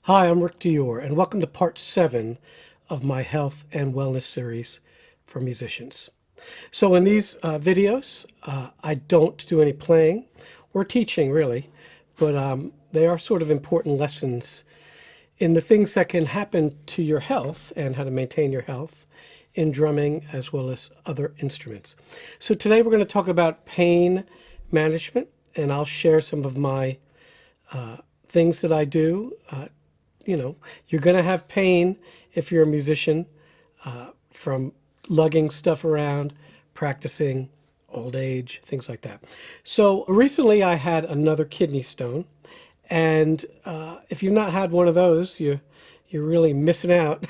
Hi, I'm Rick Dior, and welcome to part 7 of my health and wellness series for musicians. So, in these videos, I don't do any playing or teaching really, but they are sort of important lessons in the things that can happen to your health and how to maintain your health in drumming as well as other instruments. So, today we're going to talk about pain management, and I'll share some of my things that I do. You're going to have pain if you're a musician from lugging stuff around, practicing, old age, things like that. So recently I had another kidney stone. And if you've not had one of those, you're really missing out.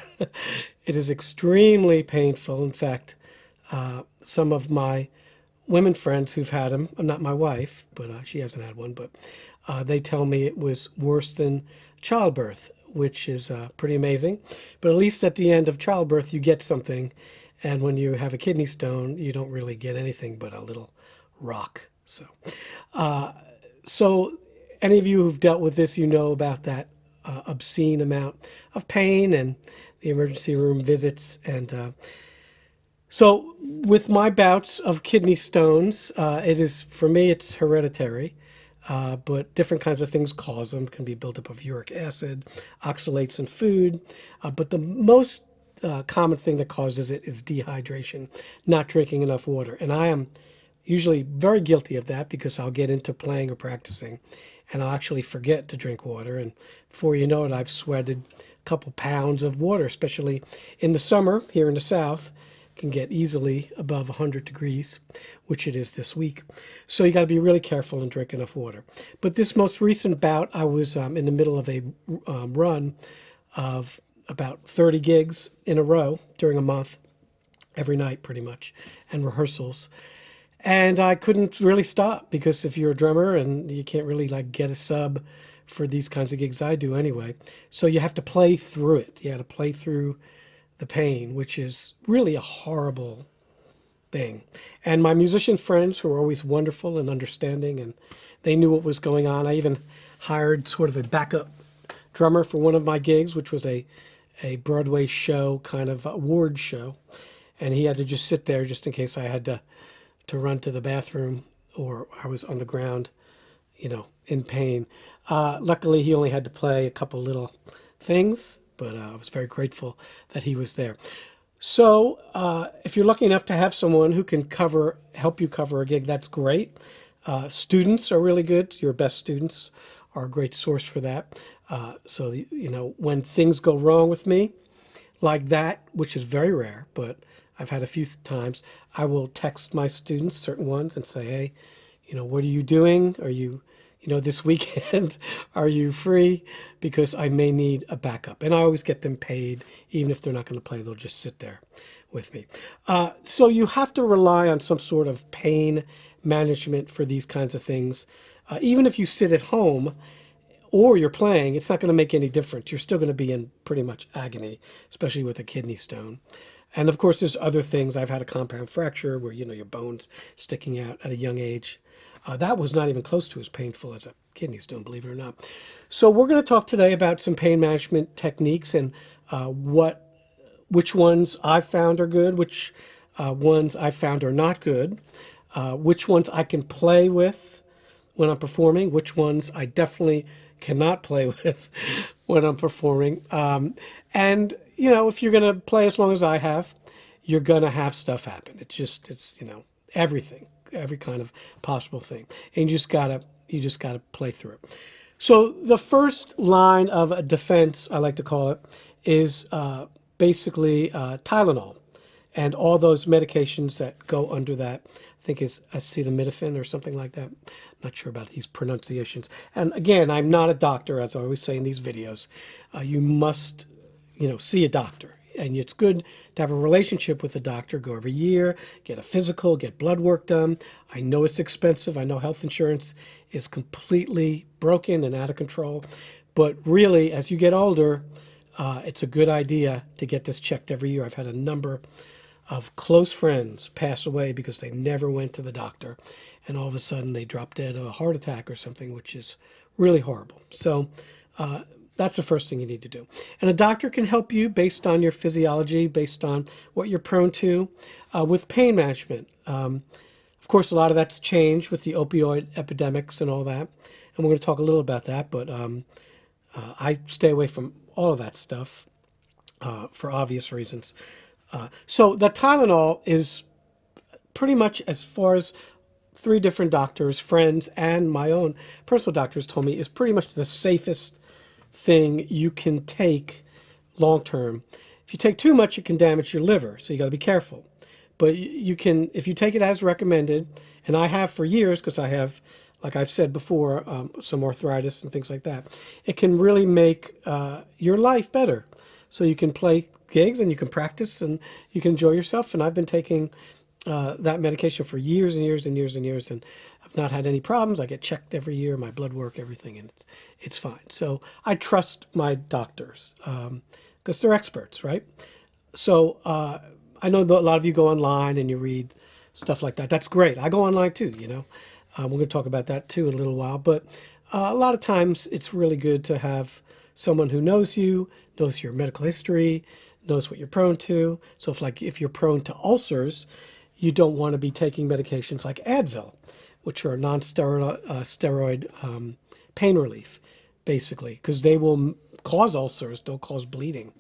It is extremely painful. In fact, some of my women friends who've had them, not my wife, but she hasn't had one, but they tell me it was worse than childbirth, which is pretty amazing. But at least at the end of childbirth, you get something. And when you have a kidney stone, you don't really get anything but a little rock. So any of you who've dealt with this, you know about that obscene amount of pain and the emergency room visits. And so with my bouts of kidney stones, it is, for me, it's hereditary. But different kinds of things cause them. It can be buildup of uric acid, oxalates in food. But the most common thing that causes it is dehydration, not drinking enough water. And I am usually very guilty of that because I'll get into playing or practicing and I'll actually forget to drink water. And before you know it, I've sweated a couple pounds of water, especially in the summer here in the South. Can get easily above 100 degrees, which it is this week. So you got to be really careful and drink enough water. But this most recent bout, I was in the middle of a run of about 30 gigs in a row during a month, every night pretty much, and rehearsals. And I couldn't really stop because if you're a drummer and you can't really like get a sub for these kinds of gigs, I do anyway. So you have to play through it. You have to play through the pain, which is really a horrible thing. And my musician friends who were always wonderful and understanding, and they knew what was going on. I even hired sort of a backup drummer for one of my gigs, which was a Broadway show, kind of award show. And he had to just sit there just in case I had to run to the bathroom or I was on the ground, in pain. Luckily, he only had to play a couple little things, but I was very grateful that he was there. So, if you're lucky enough to have someone who can help you cover a gig, that's great. Students are really good. Your best students are a great source for that. So, when things go wrong with me, like that, which is very rare, but I've had a few times, I will text my students, certain ones, and say, hey, what are you doing? Are you, this weekend, are you free? Because I may need a backup. And I always get them paid. Even if they're not going to play, they'll just sit there with me. So you have to rely on some sort of pain management for these kinds of things. Even if you sit at home or you're playing, it's not going to make any difference. You're still going to be in pretty much agony, especially with a kidney stone. And of course, there's other things. I've had a compound fracture where, your bones sticking out at a young age. That was not even close to as painful as a kidney stone, believe it or not. So we're going to talk today about some pain management techniques and which ones I found are good, which ones I found are not good, which ones I can play with when I'm performing, which ones I definitely cannot play with when I'm performing. And, if you're going to play as long as I have, you're going to have stuff happen. It's everything, every kind of possible thing. And you just gotta play through it. So the first line of a defense, I like to call it, is basically Tylenol and all those medications that go under that. I think is acetaminophen or something like that. Not sure about these pronunciations. And again, I'm not a doctor, as I always say in these videos. You must, see a doctor. And it's good to have a relationship with a doctor. Go every year, get a physical, get blood work done. I know it's expensive. I know health insurance is completely broken and out of control. But really, as you get older, it's a good idea to get this checked every year. I've had a number of close friends pass away because they never went to the doctor. And all of a sudden, they dropped dead of a heart attack or something, which is really horrible. So that's the first thing you need to do. And a doctor can help you based on your physiology, based on what you're prone to, with pain management. Of course, a lot of that's changed with the opioid epidemics and all that. And we're going to talk a little about that, but I stay away from all of that stuff for obvious reasons. So the Tylenol is pretty much, as far as three different doctors, friends, and my own personal doctors told me, is pretty much the safest thing you can take long term. If you take too much, it can damage your liver, so you got to be careful. But you can, if you take it as recommended, and I have for years because I have, like I've said before, some arthritis and things like that, it can really make your life better. So you can play gigs and you can practice and you can enjoy yourself. And I've been taking that medication for years and years and years and years, and I've not had any problems. I get checked every year, my blood work, everything, and it's fine. So I trust my doctors because they're experts, right? So I know that a lot of you go online and you read stuff like that. That's great. I go online too, you know. We're going to talk about that too in a little while. But a lot of times it's really good to have someone who knows you, knows your medical history, knows what you're prone to. So if you're prone to ulcers, you don't want to be taking medications like Advil, which are non-steroid pain relief, basically, because they will cause ulcers, they'll cause bleeding.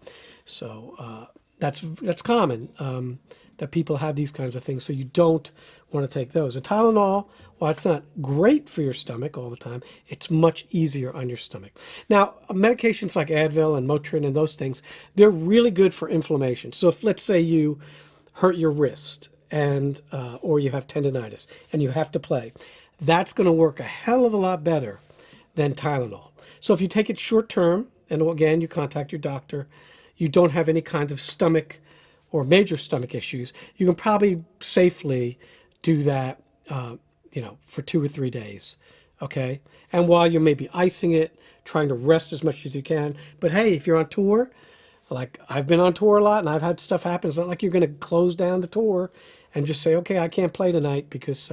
So that's common that people have these kinds of things. So you don't want to take those. And Tylenol, while it's not great for your stomach all the time, it's much easier on your stomach. Now, medications like Advil and Motrin and those things, they're really good for inflammation. So if, let's say, you hurt your wrist and or you have tendinitis and you have to play, that's going to work a hell of a lot better than Tylenol. So if you take it short term, and again, you contact your doctor, you don't have any kinds of stomach or major stomach issues, you can probably safely do that, for 2 or 3 days, okay? And while you may be icing it, trying to rest as much as you can. But hey, if you're on tour, like I've been on tour a lot and I've had stuff happen, it's not like you're going to close down the tour and just say, okay, I can't play tonight because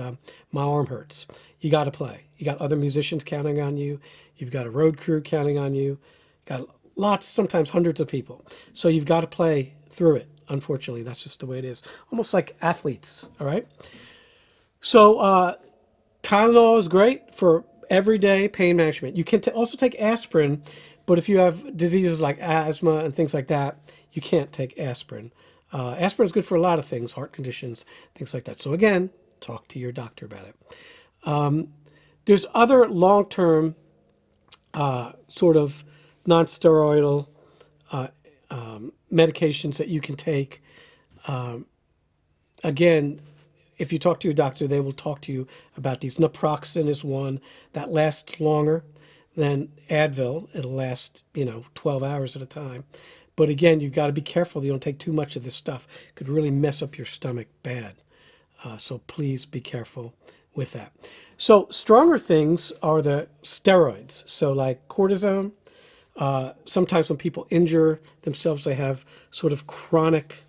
my arm hurts. You got to play. You got other musicians counting on you. You've got a road crew counting on you. Got lots, sometimes hundreds of people. So you've got to play through it. Unfortunately, that's just the way it is. Almost like athletes, all right? So Tylenol is great for everyday pain management. You can also take aspirin, but if you have diseases like asthma and things like that, you can't take aspirin. Aspirin is good for a lot of things, heart conditions, things like that. So again, talk to your doctor about it. There's other long-term sort of non-steroidal medications that you can take. Again, if you talk to your doctor, they will talk to you about these. Naproxen is one that lasts longer than Advil. It'll last, 12 hours at a time. But again, you've got to be careful you don't take too much of this stuff. It could really mess up your stomach bad. So please be careful with that. So stronger things are the steroids. So like cortisone. Sometimes when people injure themselves, they have sort of chronic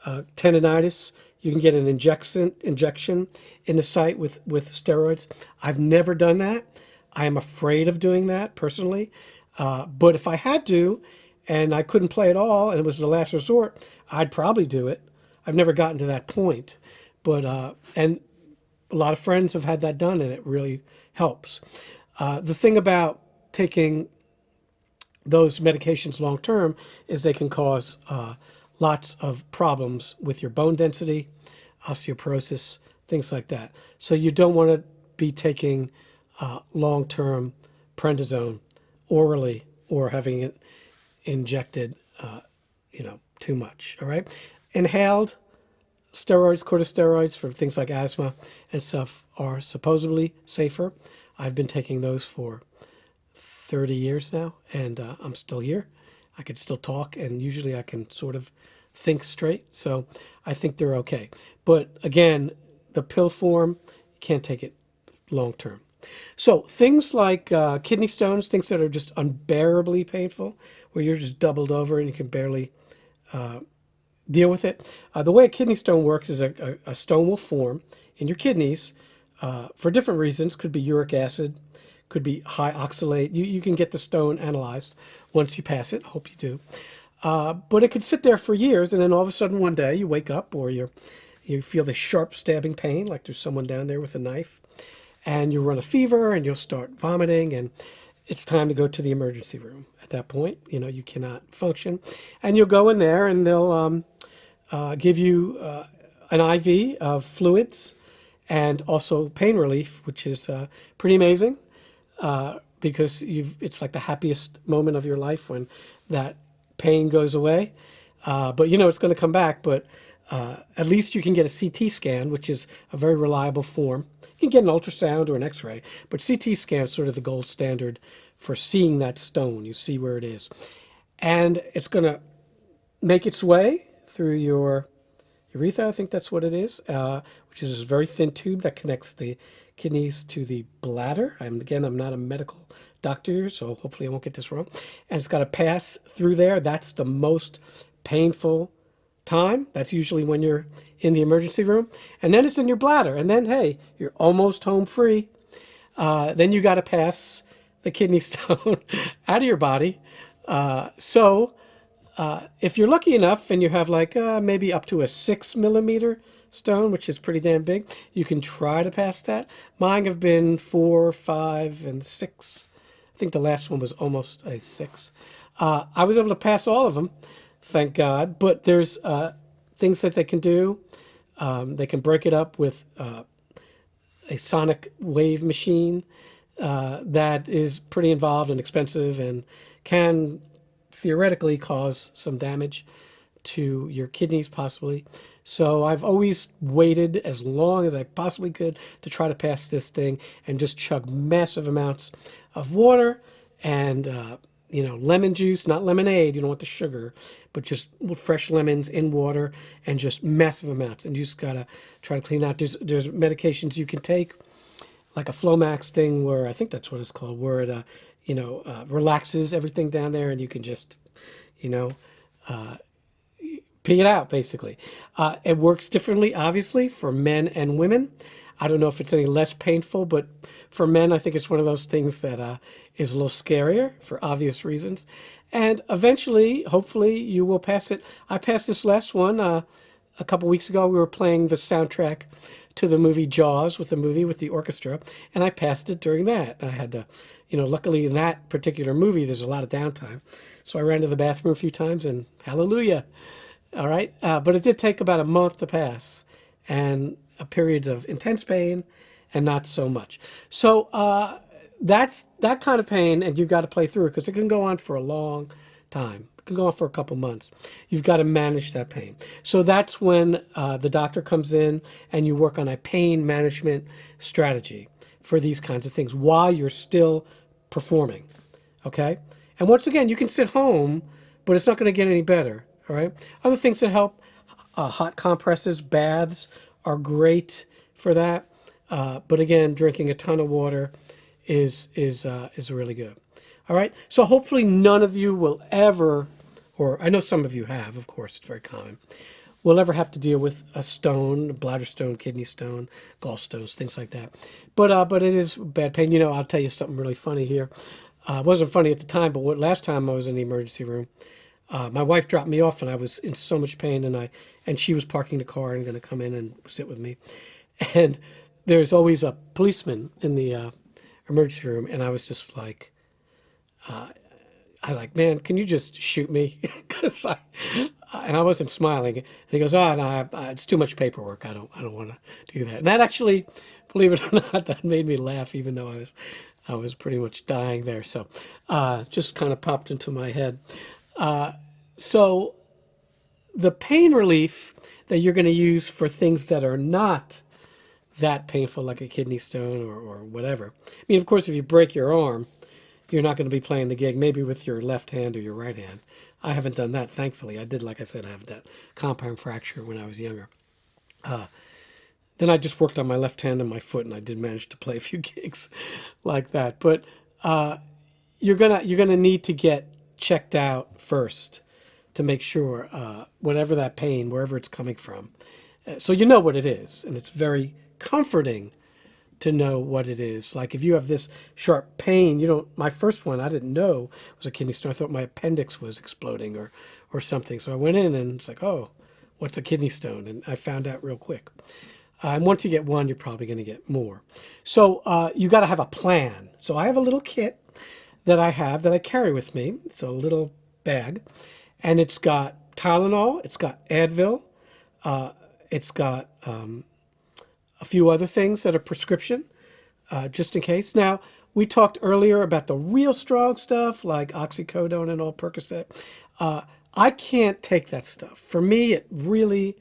tendinitis. You can get an injection in the site with steroids. I've never done that. I am afraid of doing that personally. But if I had to and I couldn't play at all and it was the last resort, I'd probably do it. I've never gotten to that point. But and a lot of friends have had that done and it really helps. The thing about taking those medications long term is they can cause lots of problems with your bone density, osteoporosis, things like that. So you don't want to be taking long-term prednisone orally or having it injected, too much. All right. Inhaled steroids, corticosteroids for things like asthma and stuff are supposedly safer. I've been taking those for 30 years now, and I'm still here. I can still talk, and usually I can sort of think straight. So I think they're okay. But again, the pill form, you can't take it long term. So things like kidney stones, things that are just unbearably painful, where you're just doubled over and you can barely deal with it. The way a kidney stone works is a stone will form in your kidneys for different reasons. Could be uric acid, could be high oxalate. You can get the stone analyzed once you pass it. Hope you do. But it could sit there for years, and then all of a sudden one day you wake up, or you feel the sharp stabbing pain, like there's someone down there with a knife, and you run a fever, and you'll start vomiting, and it's time to go to the emergency room. At that point, you cannot function, and you'll go in there, and they'll give you an IV of fluids and also pain relief, which is pretty amazing because it's like the happiest moment of your life when that pain goes away. But it's going to come back, but at least you can get a CT scan, which is a very reliable form. You can get an ultrasound or an x-ray, but CT scan is sort of the gold standard for seeing that stone. You see where it is. And it's going to make its way through your urethra, I think that's what it is, which is a very thin tube that connects the kidneys to the bladder. I'm not a medical doctor, so hopefully I won't get this wrong. And it's got to pass through there. That's the most painful time. That's usually when you're in the emergency room. And then it's in your bladder. And then, hey, you're almost home free. Then you got to pass the kidney stone out of your body. If you're lucky enough and you have maybe up to a 6 millimeter stone, which is pretty damn big, you can try to pass that. Mine have been 4, 5, and 6. I think the last one was almost a 6. I was able to pass all of them, thank God. But there's things that they can do. They can break it up with a sonic wave machine that is pretty involved and expensive and can theoretically cause some damage to your kidneys possibly. So I've always waited as long as I possibly could to try to pass this thing and just chug massive amounts of water and lemon juice, not lemonade, you don't want the sugar, but just fresh lemons in water and just massive amounts. And you just gotta try to clean out. There's medications you can take, like a Flomax thing, where I think that's what it's called, where it relaxes everything down there, and you can just, pee it out, basically. It works differently, obviously, for men and women. I don't know if it's any less painful, but for men, I think it's one of those things that is a little scarier for obvious reasons. And eventually, hopefully, you will pass it. I passed this last one a couple weeks ago. We were playing the soundtrack to the movie Jaws with the orchestra, and I passed it during that. I had to, luckily in that particular movie, there's a lot of downtime. So I ran to the bathroom a few times, and hallelujah. All right. But it did take about a month to pass, and periods of intense pain and not so much. So that's that kind of pain, and you've got to play through it because it can go on for a long time. It can go on for a couple months. You've got to manage that pain. So that's when the doctor comes in and you work on a pain management strategy for these kinds of things while you're still performing. Okay? And once again, you can sit home, but it's not going to get any better. All right? Other things that help, hot compresses, baths are great for that. But again, drinking a ton of water is really good. All right. So hopefully none of you will ever, or I know some of you have, of course, it's very common, will ever have to deal with a stone, a bladder stone, kidney stone, gallstones, things like that. But it is bad pain. I'll tell you something really funny here. It wasn't funny at the time, but last time I was in the emergency room, my wife dropped me off and I was in so much pain, and she was parking the car and going to come in and sit with me. And there's always a policeman in the emergency room, and I was just like, man, can you just shoot me? And I wasn't smiling. And he goes, no, it's too much paperwork. I don't want to do that. And that actually, believe it or not, that made me laugh, even though I was pretty much dying there. So just kind of popped into my head. So the pain relief that you're going to use for things that are not that painful, like a kidney stone or whatever. I mean, of course, if you break your arm, you're not going to be playing the gig, maybe with your left hand or your right hand. I haven't done that, thankfully. I did, like I said, have that compound fracture when I was younger. Then I just worked on my left hand and my foot, and I did manage to play a few gigs like that. But you're gonna need to get checked out first to make sure whatever that pain, wherever it's coming from, so you know what it is, and it's very comforting to know what it is. Like if you have this sharp pain, you don't. My first one, I didn't know it was a kidney stone. I thought my appendix was exploding or something. So I went in and it's like, oh, what's a kidney stone? And I found out real quick. And once you get one, you're probably going to get more. So you got to have a plan. So I have a little kit that I have that I carry with me. It's a little bag, and it's got Tylenol, it's got Advil, it's got a few other things that are prescription, just in case. Now, we talked earlier about the real strong stuff like oxycodone and all Percocet. I can't take that stuff. For me, it really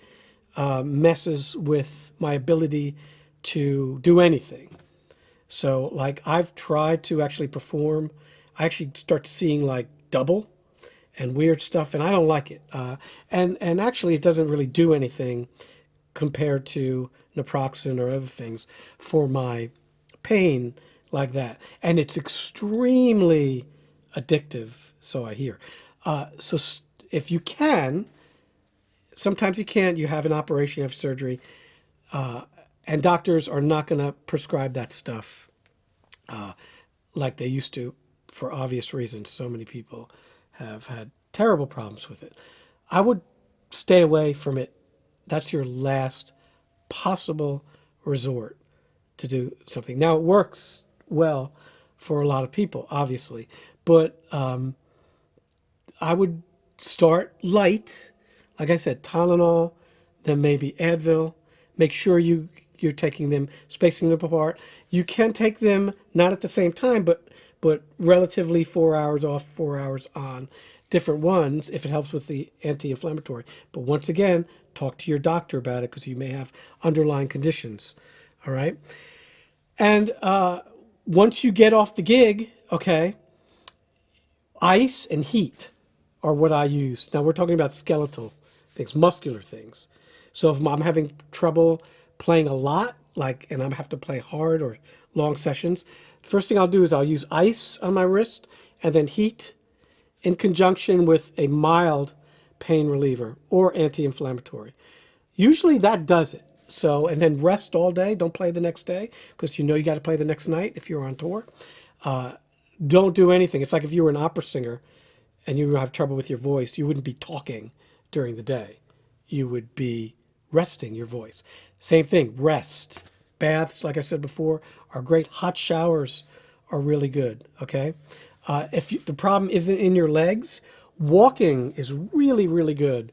messes with my ability to do anything. So, like, I've tried to actually perform. I actually start seeing like double and weird stuff, and I don't like it. And actually, it doesn't really do anything compared to naproxen or other things for my pain like that. And it's extremely addictive, so I hear. If you can, sometimes you can't, you have an operation, you have surgery, and doctors are not going to prescribe that stuff like they used to for obvious reasons. So many people have had terrible problems with it. I would stay away from it. That's your last possible resort to do something. Now, it works well for a lot of people, obviously, but I would start light. Like I said, Tylenol, then maybe Advil. Make sure you're taking them, spacing them apart. You can take them not at the same time, but relatively 4 hours off, 4 hours on, different ones if it helps with the anti-inflammatory. But once again, talk to your doctor about it because you may have underlying conditions. All right. And once you get off the gig, okay, ice and heat are what I use. Now we're talking about skeletal things, muscular things. So if I'm having trouble playing a lot, like, and I have to play hard or long sessions, first thing I'll do is I'll use ice on my wrist and then heat in conjunction with a mild pain reliever or anti-inflammatory. Usually that does it. So, and then rest all day. Don't play the next day because you know you got to play the next night if you're on tour. Don't do anything. It's like if you were an opera singer and you have trouble with your voice, you wouldn't be talking during the day. You would be resting your voice. Same thing, rest. Baths, like I said before, are great. Hot showers are really good, okay? The problem isn't in your legs, walking is really, really good.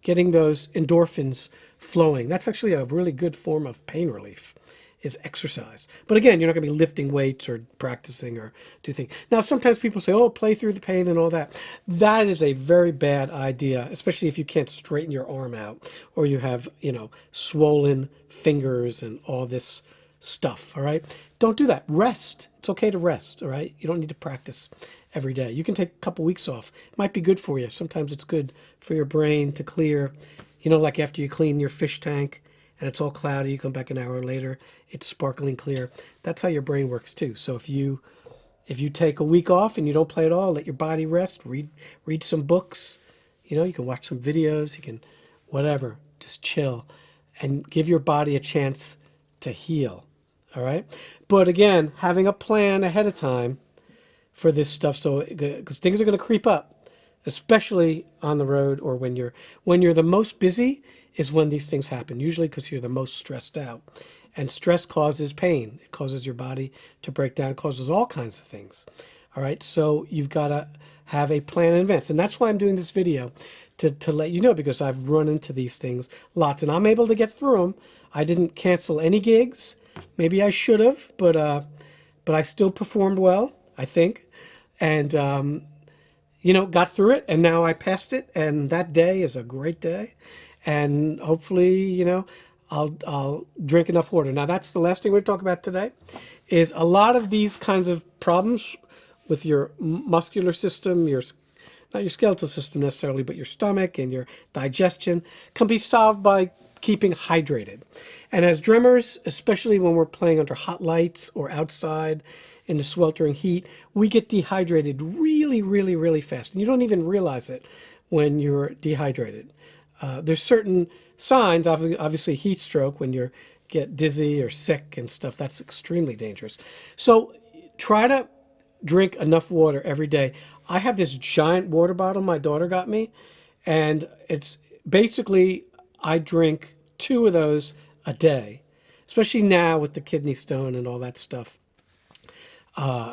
Getting those endorphins flowing. That's actually a really good form of pain relief, is exercise. But again, you're not going to be lifting weights or practicing or do things. Now, sometimes people say, oh, play through the pain and all that. That is a very bad idea, especially if you can't straighten your arm out or you have, swollen fingers and all this stuff, all right? Don't do that. Rest. It's okay to rest, all right? You don't need to practice every day. You can take a couple weeks off. It might be good for you. Sometimes it's good for your brain to clear. Like after you clean your fish tank and it's all cloudy, you come back an hour later, it's sparkling clear. That's how your brain works too. So if you take a week off and you don't play at all, let your body rest, read some books, you can watch some videos, you can whatever, just chill and give your body a chance to heal. All right? But again, having a plan ahead of time for this stuff, so because things are going to creep up, especially on the road or when you're the most busy is when these things happen, usually because you're the most stressed out. And stress causes pain. It causes your body to break down. It causes all kinds of things. All right, so you've got to have a plan in advance. And that's why I'm doing this video, to let you know, because I've run into these things lots and I'm able to get through them. I didn't cancel any gigs. Maybe I should have, but I still performed well, I think. And got through it, and now I passed it, and that day is a great day, and hopefully, I'll drink enough water. Now, that's the last thing we're going to talk about today, is a lot of these kinds of problems with your muscular system, not your skeletal system necessarily, but your stomach and your digestion, can be solved by keeping hydrated. And as drummers, especially when we're playing under hot lights or outside in the sweltering heat, we get dehydrated really, really, really fast. And you don't even realize it when you're dehydrated. There's certain signs, obviously heat stroke, when you're get dizzy or sick and stuff. That's extremely dangerous. So try to drink enough water every day. I have this giant water bottle my daughter got me, and it's basically I drink 2 of those a day, especially now with the kidney stone and all that stuff.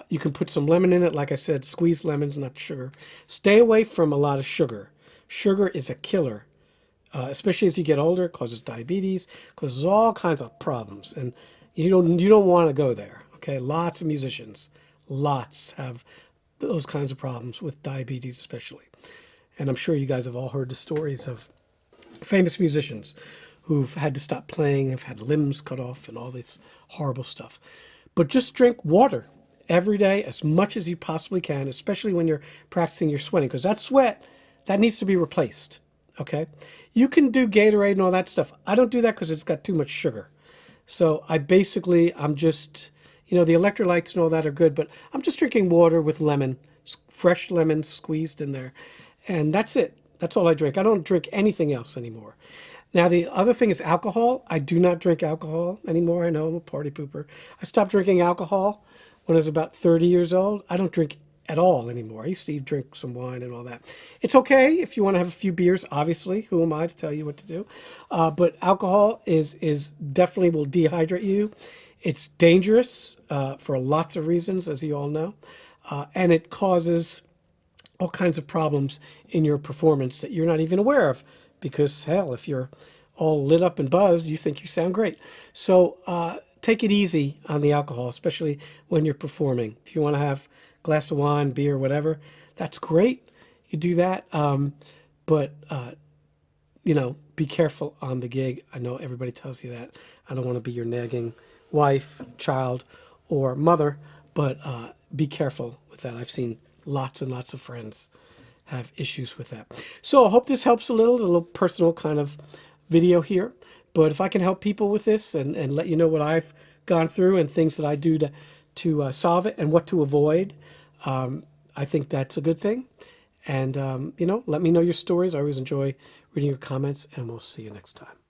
You can put some lemon in it. Like I said, squeeze lemons, not sugar. Stay away from a lot of sugar. Sugar is a killer, especially as you get older. It causes diabetes, causes all kinds of problems, and you don't want to go there. Okay, lots of musicians, lots have those kinds of problems with diabetes, especially. And I'm sure you guys have all heard the stories of famous musicians who've had to stop playing, have had limbs cut off, and all this horrible stuff. But just drink water every day as much as you possibly can, especially when you're practicing your sweating, because that sweat, that needs to be replaced, okay? You can do Gatorade and all that stuff. I don't do that because it's got too much sugar. So I'm just, the electrolytes and all that are good, but I'm just drinking water with lemon, fresh lemon squeezed in there. And that's it. That's all I drink. I don't drink anything else anymore. Now, the other thing is alcohol. I do not drink alcohol anymore. I know I'm a party pooper. I stopped drinking alcohol when I was about 30 years old. I don't drink at all anymore. I used to drink some wine and all that. It's okay if you want to have a few beers, obviously. Who am I to tell you what to do? But alcohol is definitely will dehydrate you. It's dangerous for lots of reasons, as you all know. And it causes all kinds of problems in your performance that you're not even aware of. Because, hell, if you're all lit up and buzzed, you think you sound great. So take it easy on the alcohol, especially when you're performing. If you want to have a glass of wine, beer, whatever, that's great. You do that. But be careful on the gig. I know everybody tells you that. I don't want to be your nagging wife, child, or mother, but be careful with that. I've seen lots and lots of friends have issues with that. So I hope this helps a little personal kind of video here. But if I can help people with this and let you know what I've gone through and things that I do to solve it and what to avoid, I think that's a good thing. And, let me know your stories. I always enjoy reading your comments, and we'll see you next time.